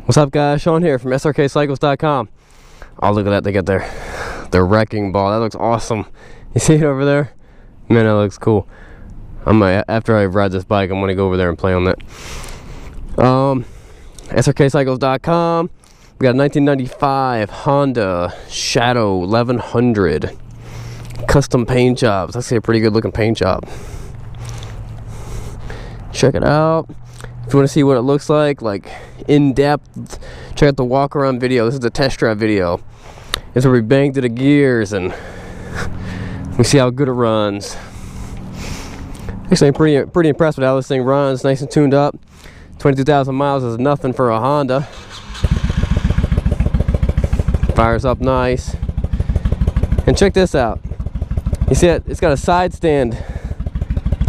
What's up, guys? Sean here from Srkcycles.com. Oh, look at that. They got their wrecking ball. That looks awesome. You see it over there? Man, that looks cool. After I ride this bike, I'm going to go over there and play on that. Srkcycles.com. We got a 1995 Honda Shadow 1100. Custom paint job. It's actually a pretty good looking paint job. Check it out. If you want to see what it looks like in depth, check out the walk around video. This is the test drive video. This is where we bang to the gears and we see how good it runs. Actually, I'm pretty impressed with how this thing runs. Nice and tuned up. 22,000 miles is nothing for a Honda. Fires up nice. And check this out. You see it? It's got a side stand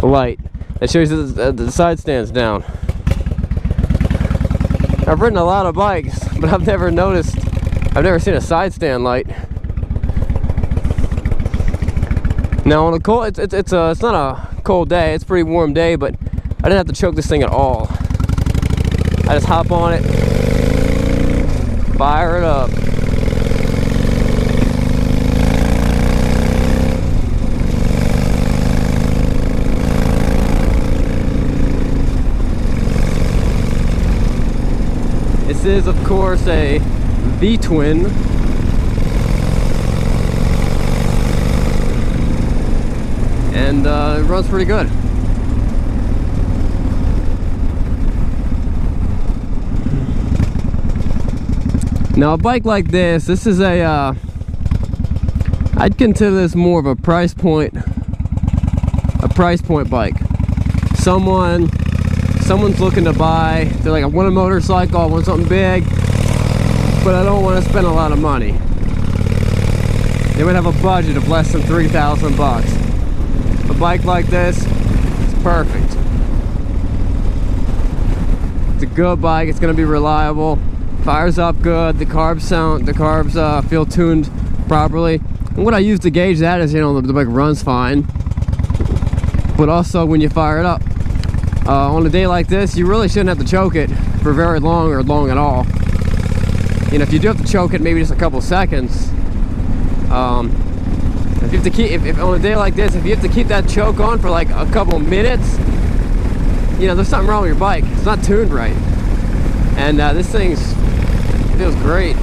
light that shows you the side stand's down. I've ridden a lot of bikes, but I've never seen a side stand light. Now on a cold, it's not a cold day. It's a pretty warm day, but I didn't have to choke this thing at all. I just hop on it, fire it up. This is, of course, a V-twin. And it runs pretty good. Now, a bike like this is a, I'd consider this more of a price point bike. Someone's looking to buy, they're like, I want a motorcycle, I want something big, but I don't want to spend a lot of money. They would have a budget of less than 3,000 bucks. A bike like this is perfect. It's a good bike, it's going to be reliable, fires up good, the carbs feel tuned properly. And what I use to gauge that is, you know, the bike runs fine, but also when you fire it up. On a day like this, you really shouldn't have to choke it for very long or long at all. You know, if you do have to choke it, maybe just a couple seconds. If you have to if on a day like this, if you have to keep that choke on for like a couple minutes, you know, there's something wrong with your bike. It's not tuned right. And this thing feels great.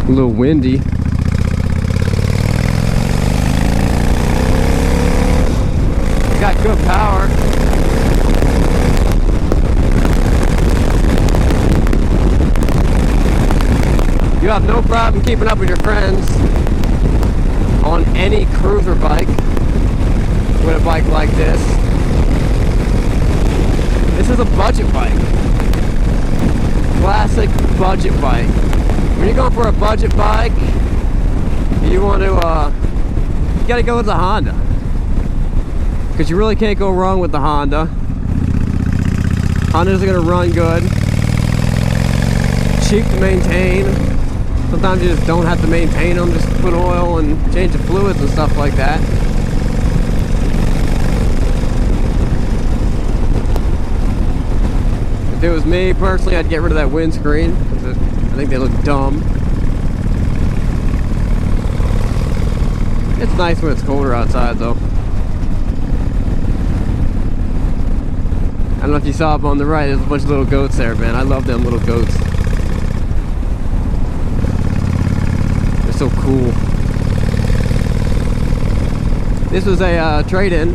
A little windy. It's got good power. You have no problem keeping up with your friends on any cruiser bike with a bike like this. This is a budget bike. Classic budget bike. When you're going for a budget bike, you gotta go with the Honda, because you really can't go wrong with the Honda. Hondas are gonna run good, cheap to maintain. Sometimes you just don't have to maintain them, just put oil and change the fluids and stuff like that. If it was me personally, I'd get rid of that windscreen, because I think they look dumb. It's nice when it's colder outside, though. I don't know if you saw up on the right, there's a bunch of little goats there, man. I love them little goats. They're so cool. This was a trade-in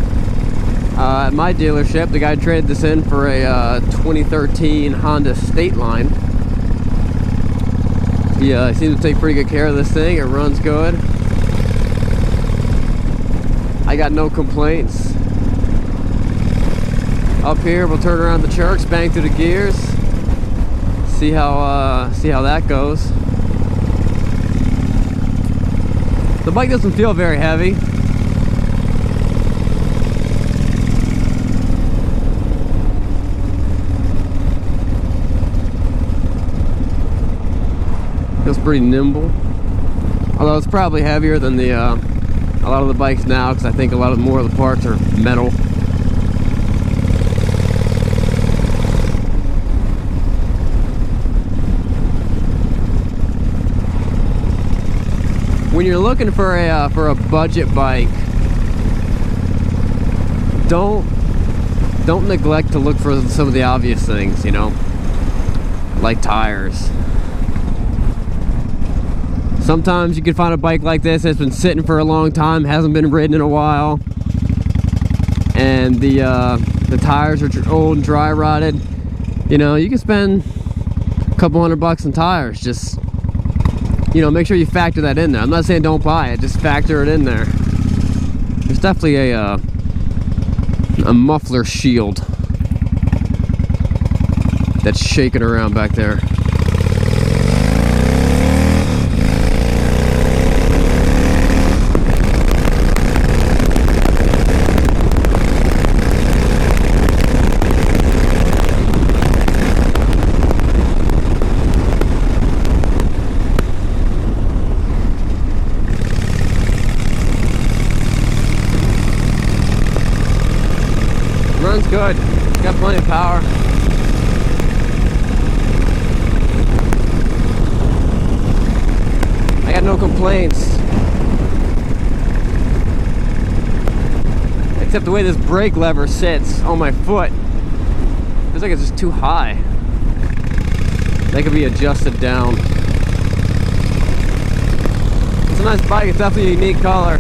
at my dealership. The guy traded this in for a 2013 Honda State Line. He seems to take pretty good care of this thing. It runs good. I got no complaints. Up here, we'll turn around the church, bang through the gears, see how that goes. The bike doesn't feel very heavy. Feels pretty nimble. Although it's probably heavier than the a lot of the bikes now, because I think a lot of more of the parts are metal. When you're looking for a budget bike, don't neglect to look for some of the obvious things, you know, like tires. Sometimes you can find a bike like this that's been sitting for a long time, hasn't been ridden in a while, and the tires are old and dry rotted. You know, you can spend a couple $100 on tires. Just, you know, make sure you factor that in there. I'm not saying don't buy it, just factor it in there. There's definitely a muffler shield that's shaking around back there. Runs good, got plenty of power. I got no complaints. Except the way this brake lever sits on my foot. Feels like it's just too high. That could be adjusted down. It's a nice bike, it's definitely a unique color.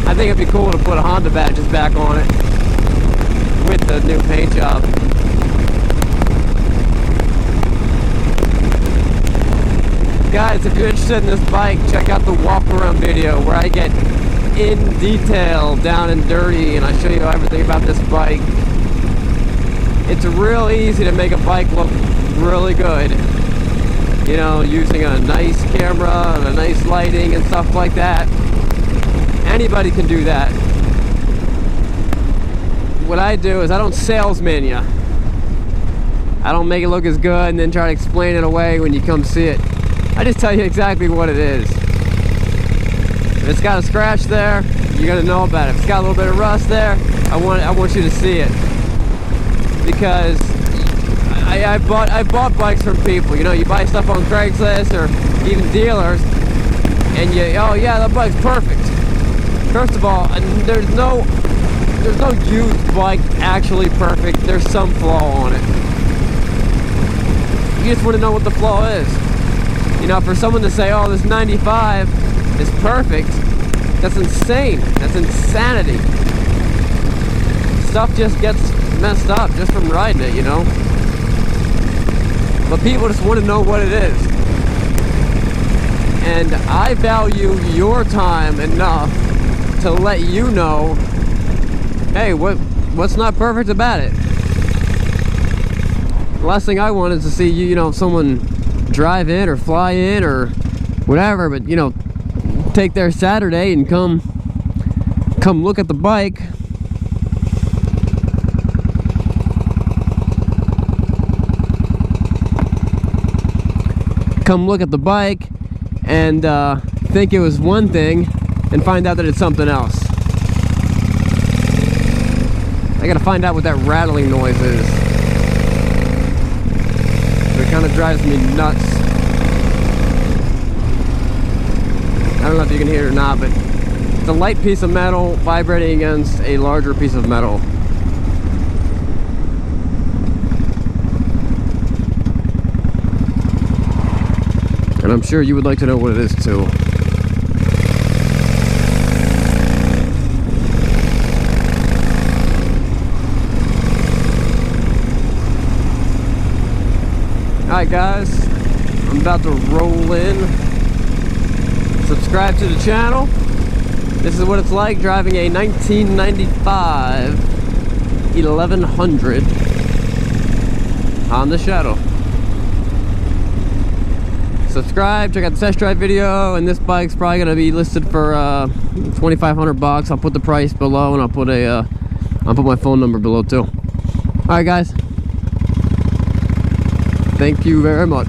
I think it'd be cool to put a Honda badges back on it with the new paint job. Guys, if you're interested in this bike, check out the walk around video where I get in detail, down and dirty, and I show you everything about this bike. It's real easy to make a bike look really good. You know, using a nice camera and a nice lighting and stuff like that. Anybody can do that. What I do is I don't salesman ya. I don't make it look as good and then try to explain it away when you come see it. I just tell you exactly what it is. If it's got a scratch there, you're gonna know about it. If it's got a little bit of rust there, I want you to see it. Because I bought bikes from people. You know, you buy stuff on Craigslist or even dealers, and oh yeah, that bike's perfect. First of all, there's no used bike actually perfect. There's some flaw on it. You just want to know what the flaw is. You know, for someone to say, oh, this 95 is perfect, that's insane. That's insanity. Stuff just gets messed up just from riding it, you know. But people just want to know what it is. And I value your time enough to let you know, hey, what's not perfect about it. The last thing I want is to see you know, someone drive in or fly in or whatever, but you know, take their Saturday and come look at the bike. Come look at the bike and think it was one thing and find out that it's something else. I gotta find out what that rattling noise is. It kind of drives me nuts. I don't know if you can hear it or not, but it's a light piece of metal vibrating against a larger piece of metal. And I'm sure you would like to know what it is too. Alright guys, I'm about to roll in. Subscribe to the channel. This is what it's like driving a 1995 1100 Honda Shadow. Subscribe, check out the test drive video, and this bike's probably going to be listed for $2,500. I'll put the price below, and I'll put my phone number below too. Alright guys. Thank you very much.